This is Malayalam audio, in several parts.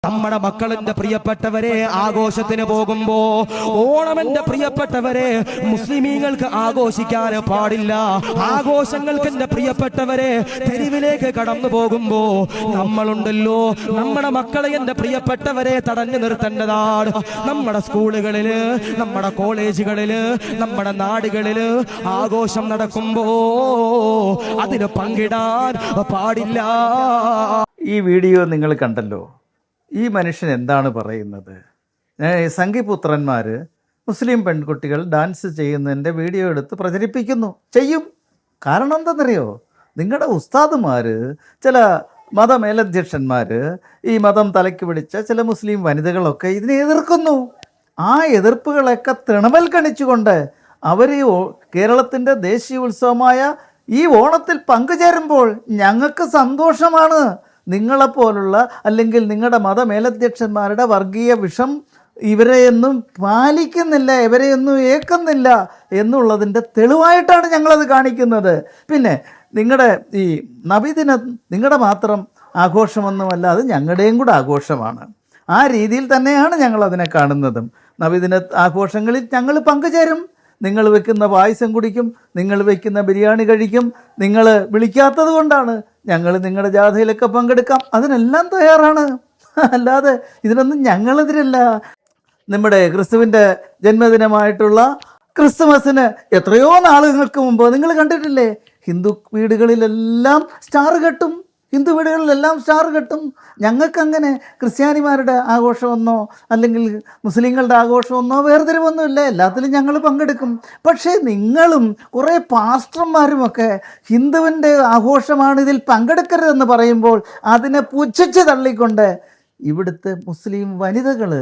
നമ്മുടെ മക്കളിന്റെ പ്രിയപ്പെട്ടവരെ ആഘോഷത്തിന് പോകുമ്പോ ഓണം എന്റെ പ്രിയപ്പെട്ടവരെ മുസ്ലിമീങ്ങൾക്ക് ആഘോഷിക്കാൻ പാടില്ല. ആഘോഷങ്ങൾക്ക് എന്റെ പ്രിയപ്പെട്ടവരെ തെരുവിലേക്ക് കടന്നു പോകുമ്പോ നമ്മളുണ്ടല്ലോ, നമ്മുടെ മക്കളെ എന്റെ പ്രിയപ്പെട്ടവരെ തടഞ്ഞു നിർത്തേണ്ടതാണ്. നമ്മുടെ സ്കൂളുകളില്, നമ്മുടെ കോളേജുകളില്, നമ്മുടെ നാടുകളില് ആഘോഷം നടക്കുമ്പോ അതിന് പങ്കിടാൻ പാടില്ല. ഈ വീഡിയോ നിങ്ങൾ കണ്ടല്ലോ. ഈ മനുഷ്യൻ എന്താണ് പറയുന്നത്? സംഘിപുത്രന്മാർ മുസ്ലിം പെൺകുട്ടികൾ ഡാൻസ് ചെയ്യുന്നതിൻ്റെ വീഡിയോ എടുത്ത് പ്രചരിപ്പിക്കുന്നു. ചെയ്യും. കാരണം എന്താണെന്നറിയോ? നിങ്ങളുടെ ഉസ്താദുമാർ, ചില മതമേലധ്യക്ഷന്മാർ, ഈ മതം തലയ്ക്ക് പിടിച്ച ചില മുസ്ലിം വനിതകളൊക്കെ ഇതിനെ എതിർക്കുന്നു. ആ എതിർപ്പുകളൊക്കെ തൃണവൽക്കണിച്ചുകൊണ്ട് അവർ കേരളത്തിൻ്റെ ദേശീയ ഉത്സവമായ ഈ ഓണത്തിൽ പങ്കുചേരുമ്പോൾ ഞങ്ങൾക്ക് സന്തോഷമാണ്. നിങ്ങളെപ്പോലുള്ള അല്ലെങ്കിൽ നിങ്ങളുടെ മതമേലധ്യക്ഷന്മാരുടെ വർഗീയ വിഷം ഇവരെയൊന്നും പാലിക്കുന്നില്ല, ഇവരെയൊന്നും ഏക്കുന്നില്ല എന്നുള്ളതിൻ്റെ തെളിവായിട്ടാണ് ഞങ്ങളത് കാണിക്കുന്നത്. പിന്നെ നിങ്ങളുടെ ഈ നബിദിനം നിങ്ങളുടെ മാത്രം ആഘോഷമൊന്നുമല്ല, അത് ഞങ്ങളുടെയും കൂടെ ആഘോഷമാണ്. ആ രീതിയിൽ തന്നെയാണ് ഞങ്ങളതിനെ കാണുന്നതും. നബിദിന ആഘോഷങ്ങളിൽ ഞങ്ങൾ പങ്കുചേരും. നിങ്ങൾ വെക്കുന്ന പായസം കുടിക്കും, നിങ്ങൾ വെക്കുന്ന ബിരിയാണി കഴിക്കും. നിങ്ങൾ വിളിക്കാത്തത് കൊണ്ടാണ് ഞങ്ങൾ നിങ്ങളുടെ ജാഥയിലൊക്കെ പങ്കെടുക്കാം, അതിനെല്ലാം തയ്യാറാണ്. അല്ലാതെ ഇതിനൊന്നും ഞങ്ങളെതിരല്ല. നമ്മുടെ ക്രിസ്തുവിൻ്റെ ജന്മദിനമായിട്ടുള്ള ക്രിസ്തുമസിന് എത്രയോ നാളുകൾക്ക് മുമ്പ് നിങ്ങൾ കണ്ടിട്ടില്ലേ, ഹിന്ദു വീടുകളിലെല്ലാം സ്റ്റാർ കെട്ടും. ഹിന്ദു വീടുകളിലെല്ലാം സ്റ്റാർ കെട്ടും. ഞങ്ങൾക്കങ്ങനെ ക്രിസ്ത്യാനിമാരുടെ ആഘോഷമെന്നോ അല്ലെങ്കിൽ മുസ്ലിങ്ങളുടെ ആഘോഷമെന്നോ വേർതിരിവൊന്നുമില്ല. എല്ലാത്തിലും ഞങ്ങൾ പങ്കെടുക്കും. പക്ഷേ നിങ്ങളും കുറേ പാസ്റ്റർമാരുമൊക്കെ ഹിന്ദുവിൻ്റെ ആഘോഷമാണ്, ഇതിൽ പങ്കെടുക്കരുതെന്ന് പറയുമ്പോൾ അതിനെ പുച്ഛിച്ച് തള്ളിക്കൊണ്ട് ഇവിടുത്തെ മുസ്ലിം വനിതകൾ,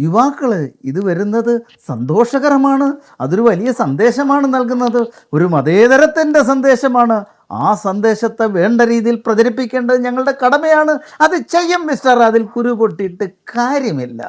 യുവാക്കൾ ഇത് വരുന്നത് സന്തോഷകരമാണ്. അതൊരു വലിയ സന്ദേശമാണ് നൽകുന്നത്, ഒരു മതേതരത്തിൻ്റെ സന്ദേശമാണ്. ആ സന്ദേശത്തെ വേണ്ട രീതിയിൽ പ്രചരിപ്പിക്കേണ്ടത് ഞങ്ങളുടെ കടമയാണ്. അത് ചെയ്യും മിസ്റ്റർ. അതിൽ കുരു പൊട്ടിയിട്ട് കാര്യമില്ല.